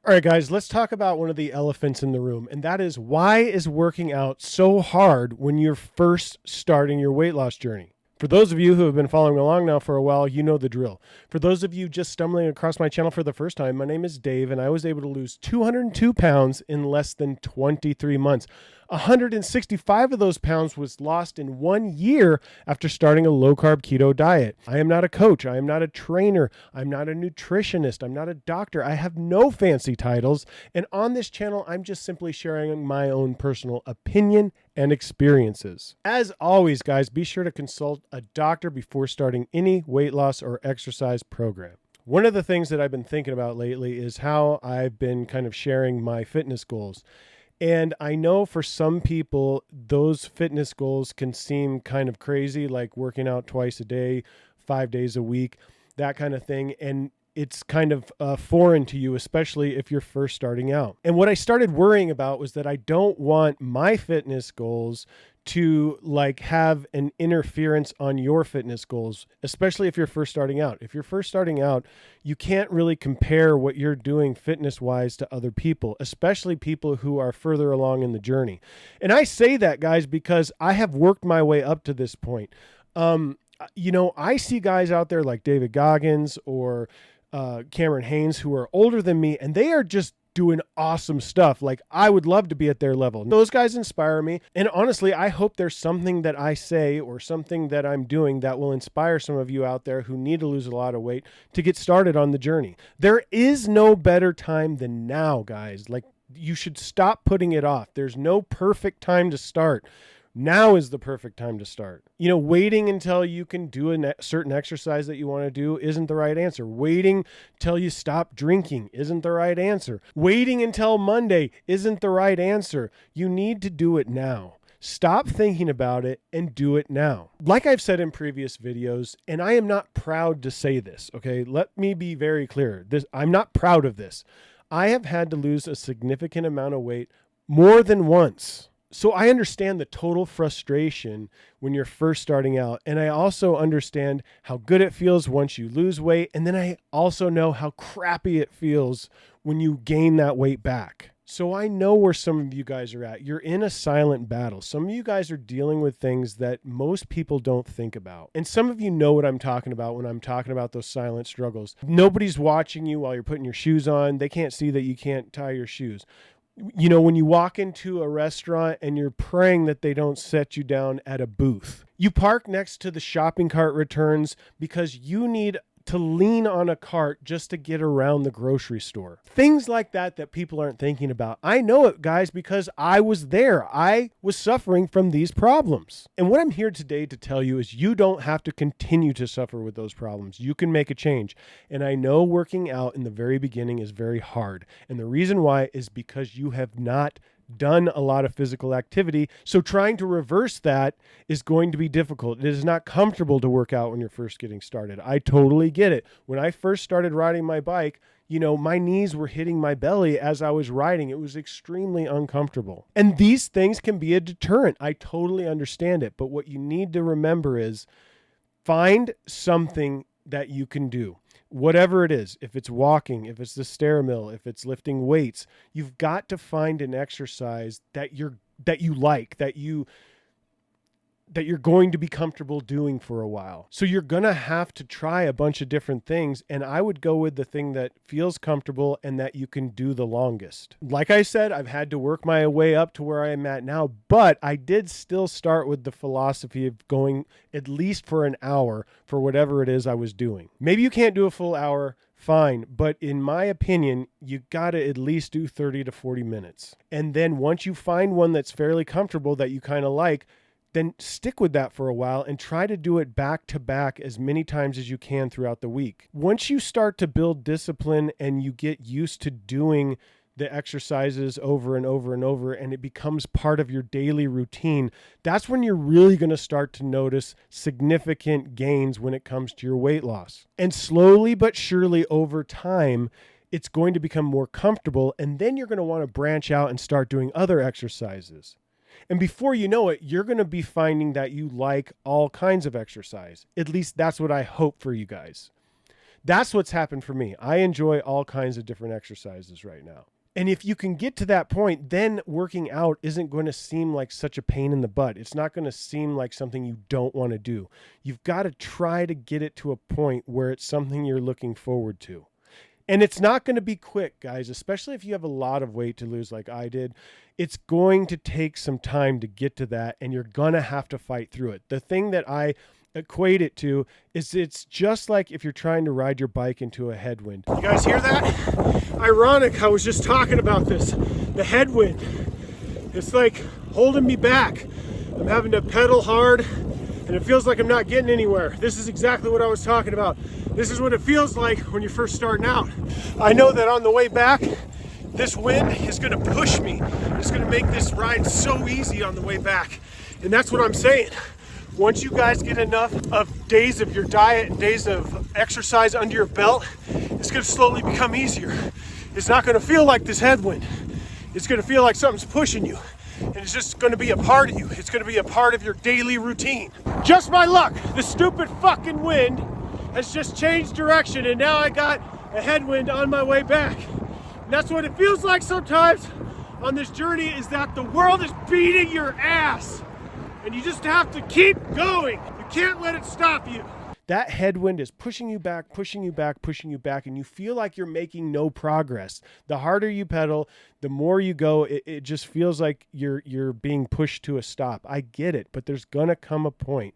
All right, guys, let's talk about one of the elephants in the room, and that is why is working out so hard when you're first starting your weight loss journey? For those of you who have been following along now for a while, you know the drill. For those of you just stumbling across my channel for the first time, my name is Dave, and I was able to lose 202 pounds in less than 23 months. 165 of those pounds was lost in 1 year after starting a low-carb keto diet. I am not a coach. I am not a trainer. I'm not a nutritionist. I'm not a doctor. I have no fancy titles. And on this channel, I'm just simply sharing my own personal opinion and experiences. As always, guys, be sure to consult a doctor before starting any weight loss or exercise program. One of the things that I've been thinking about lately is how I've been kind of sharing my fitness goals. And I know for some people, those fitness goals can seem kind of crazy, like working out twice a day, 5 days a week, that kind of thing. And it's kind of foreign to you, especially if you're first starting out. And what I started worrying about was that I don't want my fitness goals to like have an interference on your fitness goals, especially if you're first starting out. If you're first starting out, you can't really compare what you're doing fitness wise to other people, especially people who are further along in the journey. And I say that, guys, because I have worked my way up to this point. I see guys out there like David Goggins or Cameron Haynes who are older than me, and they are just doing awesome stuff. Like, I would love to be at their level. Those guys inspire me. And honestly, I hope there's something that I say or something that I'm doing that will inspire some of you out there who need to lose a lot of weight to get started on the journey. There is no better time than now, guys. Like, you should stop putting it off. There's no perfect time to start. Now is the perfect time to start. Waiting until you can do a certain exercise that you want to do isn't the right answer. Waiting till you stop drinking isn't the right answer. Waiting until Monday isn't the right answer. You need to do it now. Stop thinking about it and do it now. Like I've said in previous videos, and I am not proud to say this, okay? Let me be very clear. I'm not proud of this. I have had to lose a significant amount of weight more than once. So I understand the total frustration when you're first starting out. And I also understand how good it feels once you lose weight. And then I also know how crappy it feels when you gain that weight back. So I know where some of you guys are at. You're in a silent battle. Some of you guys are dealing with things that most people don't think about. And some of you know what I'm talking about when I'm talking about those silent struggles. Nobody's watching you while you're putting your shoes on. They can't see that you can't tie your shoes. When you walk into a restaurant and you're praying that they don't set you down at a booth. You park next to the shopping cart returns because you need to lean on a cart just to get around the grocery store. Things like that people aren't thinking about. I know it, guys, because I was there. I was suffering from these problems. And what I'm here today to tell you is you don't have to continue to suffer with those problems. You can make a change. And I know working out in the very beginning is very hard. And the reason why is because you have not done a lot of physical activity. So trying to reverse that is going to be difficult. It is not comfortable to work out when you're first getting started. I totally get it. When I first started riding my bike, my knees were hitting my belly as I was riding. It was extremely uncomfortable. And these things can be a deterrent. I totally understand it. But what you need to remember is find something that you can do. Whatever it is, if it's walking, if it's the stair mill, if it's lifting weights, you've got to find an exercise that you like, that you're going to be comfortable doing for a while. So you're going to have to try a bunch of different things. And I would go with the thing that feels comfortable and that you can do the longest. Like I said, I've had to work my way up to where I am at now, but I did still start with the philosophy of going at least for an hour for whatever it is I was doing. Maybe you can't do a full hour. Fine. But in my opinion, you got to at least do 30 to 40 minutes. And then once you find one that's fairly comfortable that you kind of like, then stick with that for a while and try to do it back to back as many times as you can throughout the week. Once you start to build discipline and you get used to doing the exercises over and over and over, and it becomes part of your daily routine, that's when you're really going to start to notice significant gains when it comes to your weight loss. And slowly but surely over time, it's going to become more comfortable, and then you're going to want to branch out and start doing other exercises. And before you know it, you're going to be finding that you like all kinds of exercise. At least that's what I hope for you guys. That's what's happened for me. I enjoy all kinds of different exercises right now. And if you can get to that point, then working out isn't going to seem like such a pain in the butt. It's not going to seem like something you don't want to do. You've got to try to get it to a point where it's something you're looking forward to. And it's not going to be quick, guys, especially if you have a lot of weight to lose like I did. It's going to take some time to get to that, and you're going to have to fight through it. The thing that I equate it to is it's just like if you're trying to ride your bike into a headwind. You guys hear that? Ironic, I was just talking about this. The headwind. It's like holding me back. I'm having to pedal hard, and it feels like I'm not getting anywhere. This is exactly what I was talking about. This is what it feels like when you're first starting out. I know that on the way back, this wind is gonna push me. It's gonna make this ride so easy on the way back. And that's what I'm saying. Once you guys get enough of days of your diet, days of exercise under your belt, it's gonna slowly become easier. It's not gonna feel like this headwind. It's gonna feel like something's pushing you. And it's just gonna be a part of you. It's gonna be a part of your daily routine. Just my luck, the stupid fucking wind has just changed direction, and now I got a headwind on my way back. And that's what it feels like sometimes on this journey, is that the world is beating your ass. And you just have to keep going. You can't let it stop you. That headwind is pushing you back, pushing you back, pushing you back, and you feel like you're making no progress. The harder you pedal, the more you go, it just feels like you're being pushed to a stop. I get it, but there's gonna come a point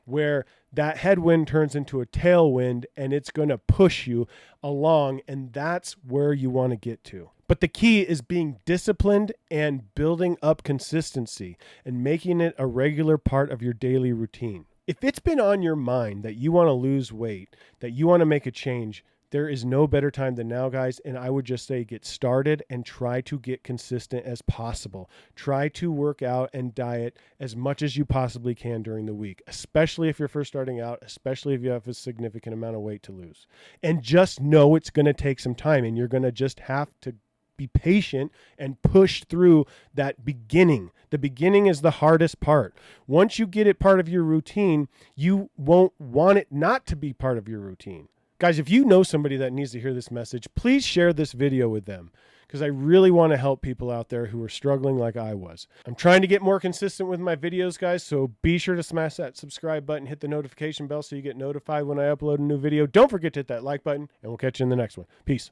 where that headwind turns into a tailwind, and it's going to push you along, and that's where you want to get to. But the key is being disciplined and building up consistency and making it a regular part of your daily routine. If it's been on your mind that you want to lose weight, that you want to make a change, there is no better time than now, guys. And I would just say get started and try to get consistent as possible. Try to work out and diet as much as you possibly can during the week, especially if you're first starting out, especially if you have a significant amount of weight to lose. And just know it's going to take some time, and you're going to just have to be patient and push through that beginning. The beginning is the hardest part. Once you get it part of your routine, you won't want it not to be part of your routine. Guys, if you know somebody that needs to hear this message, please share this video with them, because I really want to help people out there who are struggling like I was. I'm trying to get more consistent with my videos, guys, so be sure to smash that subscribe button, hit the notification bell so you get notified when I upload a new video. Don't forget to hit that like button, and we'll catch you in the next one. Peace.